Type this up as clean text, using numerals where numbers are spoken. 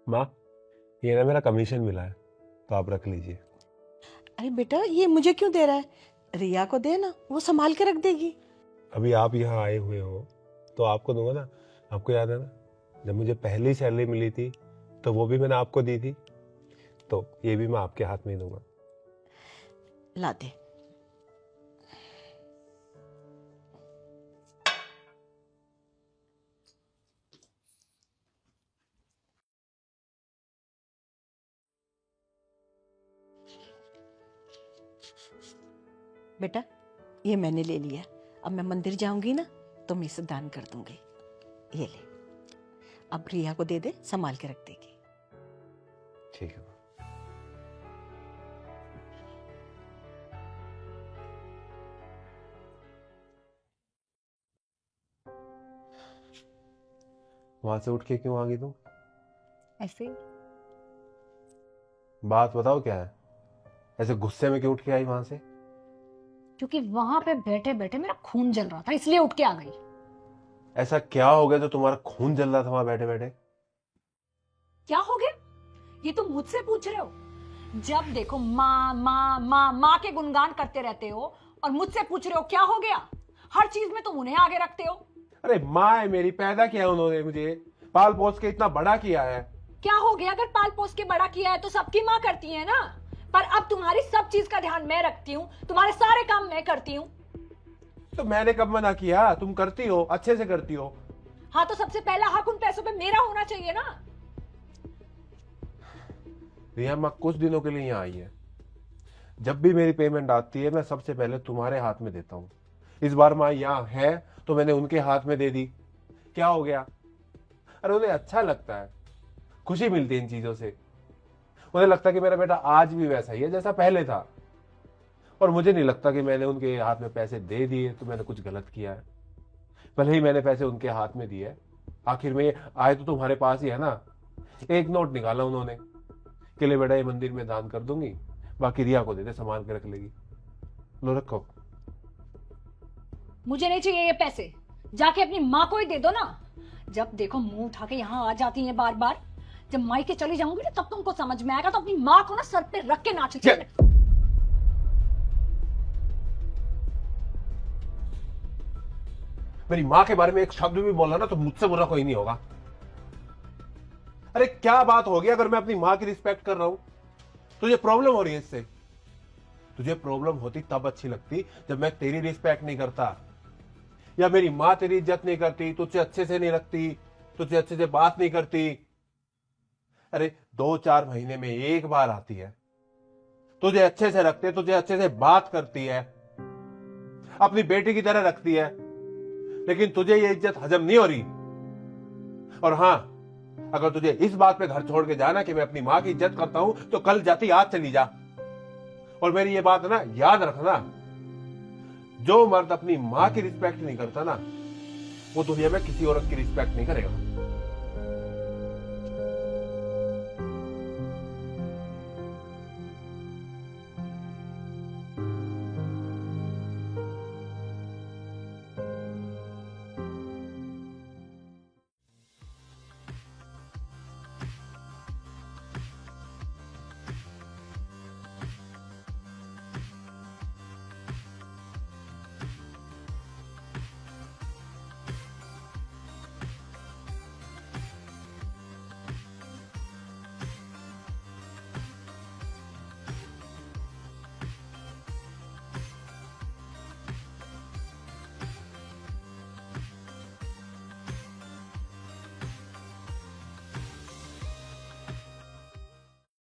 माँ, ये ना मेरा कमीशन मिला है, तो आप रख लीजिए। अरे बेटा, ये मुझे क्यों दे रहा है? रिया को दे ना, वो संभाल के रख देगी। अभी आप यहाँ आए हुए हो तो आपको दूंगा ना। आपको याद है ना, जब मुझे पहली सैलरी मिली थी तो वो भी मैंने आपको दी थी, तो ये भी मैं आपके हाथ में ही दूंगा। ला दे। बेटा, ये मैंने ले लिया। अब मैं मंदिर जाऊंगी ना तो मैं इसे दान कर दूंगी। ये ले, अब रिया को दे दे, संभाल के रख देगी। ठीक है। वहां से उठ के क्यों आ गई तुम? ऐसे ही। बात बताओ क्या है? ऐसे गुस्से में क्यों उठ के आई वहां से? क्योंकि वहां पे बैठे बैठे मेरा खून जल रहा था, इसलिए उठ के आ गई। ऐसा क्या हो गया जो तुम्हारा खून जल रहा था वहां बैठे बैठे? क्या हो गया ये तुम मुझसे पूछ रहे हो? जब देखो माँ माँ माँ माँ के गुणगान करते रहते हो और मुझसे पूछ रहे हो क्या हो गया। हर चीज में तुम उन्हें आगे रखते हो। अरे माँ है मेरी, पैदा किया है उन्होंने, मुझे पाल पोस के इतना बड़ा किया है। क्या हो गया अगर पाल पोस के बड़ा किया है तो सबकी माँ करती है ना। पर अब तुम्हारी सब चीज का ध्यान मैं रखती हूँ, तुम्हारे सारे काम मैं करती हूँ। तो मैंने कब मना किया? तुम करती हो, अच्छे से करती हो। हाँ, तो सबसे पहला हक उन पैसों पे मेरा होना चाहिए ना। रिया, माँ कुछ दिनों के लिए यहाँ आई है। जब भी मेरी पेमेंट आती है मैं सबसे पहले तुम्हारे हाथ में देता हूँ। इस बार माँ यहाँ है तो मैंने उनके हाथ में दे दी। क्या हो गया? अरे उन्हें अच्छा लगता है, खुशी मिलती है इन चीजों से। उन्हें लगता है कि मेरा बेटा आज भी वैसा ही है जैसा पहले था। और मुझे नहीं लगता कि मैंने उनके हाथ में पैसे दे दिए तो मैंने कुछ गलत किया है। भले ही मैंने पैसे उनके हाथ में दिए, आखिर में ये आए तो तुम्हारे पास ही है ना। एक नोट निकाला उन्होंने कि ले बेटा ये मंदिर में दान कर दूंगी, बाकी रिया को दे दे, संभाल के रख लेगी। लो रखो। मुझे नहीं चाहिए ये पैसे, जाके अपनी माँ को ही दे दो ना। जब देखो मुंह उठा के यहाँ आ जाती हैं बार बार। जब मायके चली जाऊंगी ना तब तुमको समझ में आएगा, तो अपनी माँ को ना सर पे रख के नाचती है। मेरी माँ के बारे में एक शब्द भी बोला ना तो मुझसे बुरा कोई नहीं होगा। अरे क्या बात होगी अगर मैं अपनी माँ की रिस्पेक्ट कर रहा हूं? तुझे प्रॉब्लम हो रही है इससे? तुझे प्रॉब्लम होती तब अच्छी लगती जब मैं तेरी रिस्पेक्ट नहीं करता, या मेरी माँ तेरी इज्जत नहीं करती, तुझे अच्छे से नहीं रखती, तुझे अच्छे से बात नहीं करती। अरे 2-4 महीने में एक बार आती है, तुझे अच्छे से रखते, तुझे अच्छे से बात करती है, अपनी बेटी की तरह रखती है, लेकिन तुझे ये इज्जत हजम नहीं हो रही। और हां, अगर तुझे इस बात पे घर छोड़ के जाना कि मैं अपनी माँ की इज्जत करता हूं तो कल जाती आज चली जा। और मेरी ये बात ना याद रखना, जो मर्द अपनी माँ की रिस्पेक्ट नहीं करता ना, वो दुनिया में किसी औरत की रिस्पेक्ट नहीं करेगा।